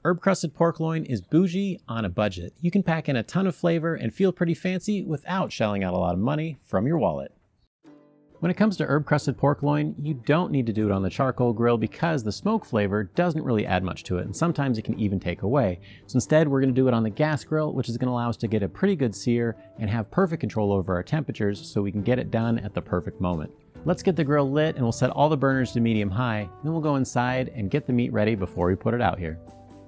Herb crusted pork loin is bougie on a budget. You can pack in a ton of flavor and feel pretty fancy without shelling out a lot of money from your wallet. When it comes to herb crusted pork loin, you don't need to do it on the charcoal grill because the smoke flavor doesn't really add much to it, and sometimes it can even take away. So instead, we're going to do it on the gas grill, which is going to allow us to get a pretty good sear and have perfect control over our temperatures so we can get it done at the perfect moment. Let's get the grill lit and we'll set all the burners to medium high, then we'll go inside and get the meat ready before we put it out here.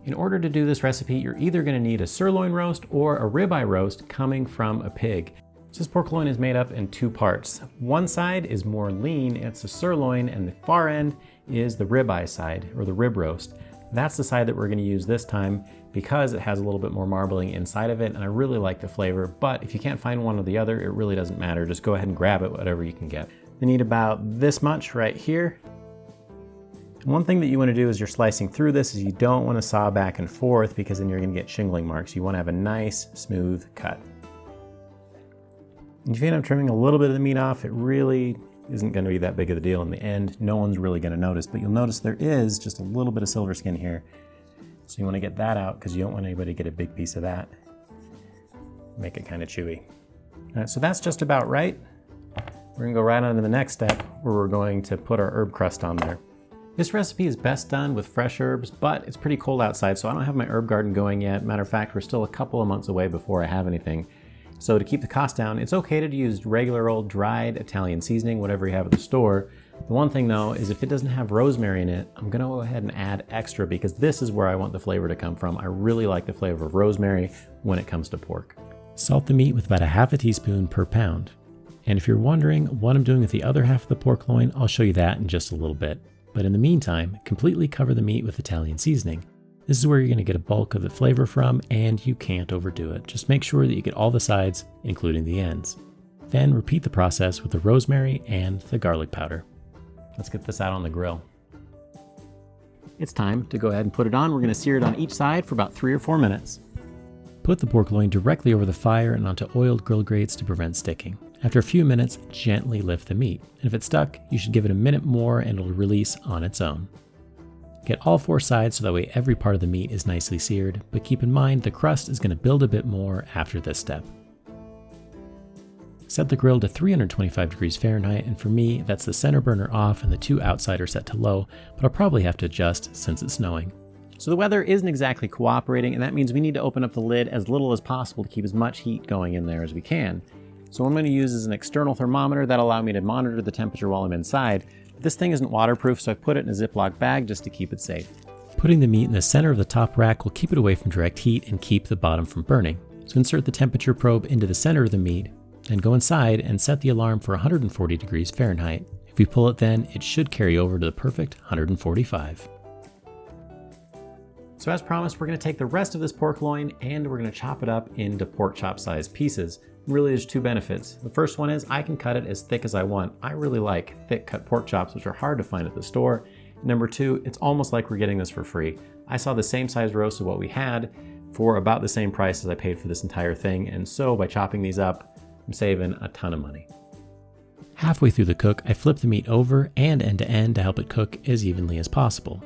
In order to do this recipe, you're either going to need a sirloin roast or a ribeye roast coming from a pig. This pork loin is made up in two parts. One side is more lean, it's the sirloin, and the far end is the ribeye side, or the rib roast. That's the side that we're going to use this time because it has a little bit more marbling inside of it, and I really like the flavor, but if you can't find one or the other, it really doesn't matter. Just go ahead and grab it, whatever you can get. You need about this much right here. And one thing that you want to do as you're slicing through this is you don't want to saw back and forth because then you're going to get shingling marks. You want to have a nice, smooth cut. If you end up trimming a little bit of the meat off, it really isn't going to be that big of a deal in the end. No one's really going to notice, but you'll notice there is just a little bit of silver skin here. So you want to get that out because you don't want anybody to get a big piece of that. Make it kind of chewy. All right, so that's just about right. We're going to go right on to the next step where we're going to put our herb crust on there. This recipe is best done with fresh herbs, but it's pretty cold outside, so I don't have my herb garden going yet. Matter of fact, we're still a couple of months away before I have anything. So to keep the cost down, it's okay to use regular old dried Italian seasoning, whatever you have at the store. The one thing though is if it doesn't have rosemary in it, I'm gonna go ahead and add extra because this is where I want the flavor to come from. I really like the flavor of rosemary when it comes to pork. Salt the meat with about a half a teaspoon per pound. And if you're wondering what I'm doing with the other half of the pork loin, I'll show you that in just a little bit. But in the meantime, completely cover the meat with Italian seasoning. This is where you're going to get a bulk of the flavor from, and you can't overdo it. Just make sure that you get all the sides, including the ends. Then repeat the process with the rosemary and the garlic powder. Let's get this out on the grill. It's time to go ahead and put it on. We're going to sear it on each side for about 3 or 4 minutes. Put the pork loin directly over the fire and onto oiled grill grates to prevent sticking. After a few minutes, gently lift the meat. And if it's stuck, you should give it a minute more and it'll release on its own. Get all 4 sides so that way every part of the meat is nicely seared, but keep in mind the crust is going to build a bit more after this step. Set the grill to 325 degrees Fahrenheit, and for me, that's the center burner off and the 2 outside are set to low, but I'll probably have to adjust since it's snowing. So the weather isn't exactly cooperating, and that means we need to open up the lid as little as possible to keep as much heat going in there as we can. So what I'm going to use is an external thermometer that'll allow me to monitor the temperature while I'm inside. This thing isn't waterproof, so I put it in a Ziploc bag just to keep it safe. Putting the meat in the center of the top rack will keep it away from direct heat and keep the bottom from burning. So insert the temperature probe into the center of the meat, then go inside and set the alarm for 140 degrees Fahrenheit. If we pull it then, it should carry over to the perfect 145. So as promised, we're going to take the rest of this pork loin and we're going to chop it up into pork chop sized pieces. Really, there's 2 benefits. The first one is I can cut it as thick as I want. I really like thick cut pork chops, which are hard to find at the store. Number 2, it's almost like we're getting this for free. I saw the same size roast of what we had for about the same price as I paid for this entire thing, and so by chopping these up, I'm saving a ton of money. Halfway through the cook, I flip the meat over and end to end to help it cook as evenly as possible.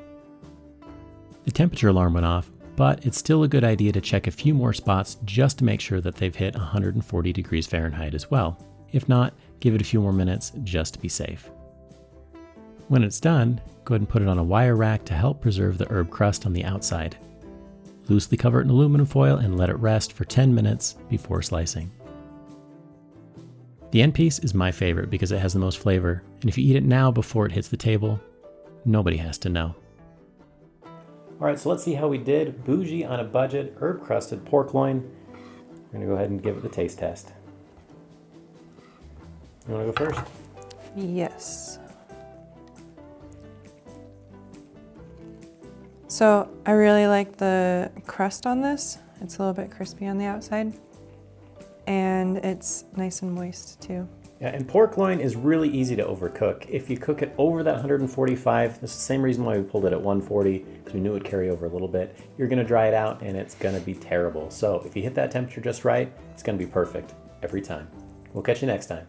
The temperature alarm went off, but it's still a good idea to check a few more spots just to make sure that they've hit 140 degrees Fahrenheit as well. If not, give it a few more minutes just to be safe. When it's done, go ahead and put it on a wire rack to help preserve the herb crust on the outside. Loosely cover it in aluminum foil and let it rest for 10 minutes before slicing. The end piece is my favorite because it has the most flavor, and if you eat it now before it hits the table, nobody has to know. All right, so let's see how we did. Bougie on a budget, herb crusted pork loin. We're gonna go ahead and give it the taste test. You wanna go first? Yes. So I really like the crust on this. It's a little bit crispy on the outside. And it's nice and moist too. Yeah, and pork loin is really easy to overcook. If you cook it over that 145, that's the same reason why we pulled it at 140, because we knew it would carry over a little bit. You're gonna dry it out and it's gonna be terrible. So if you hit that temperature just right, it's gonna be perfect every time. We'll catch you next time.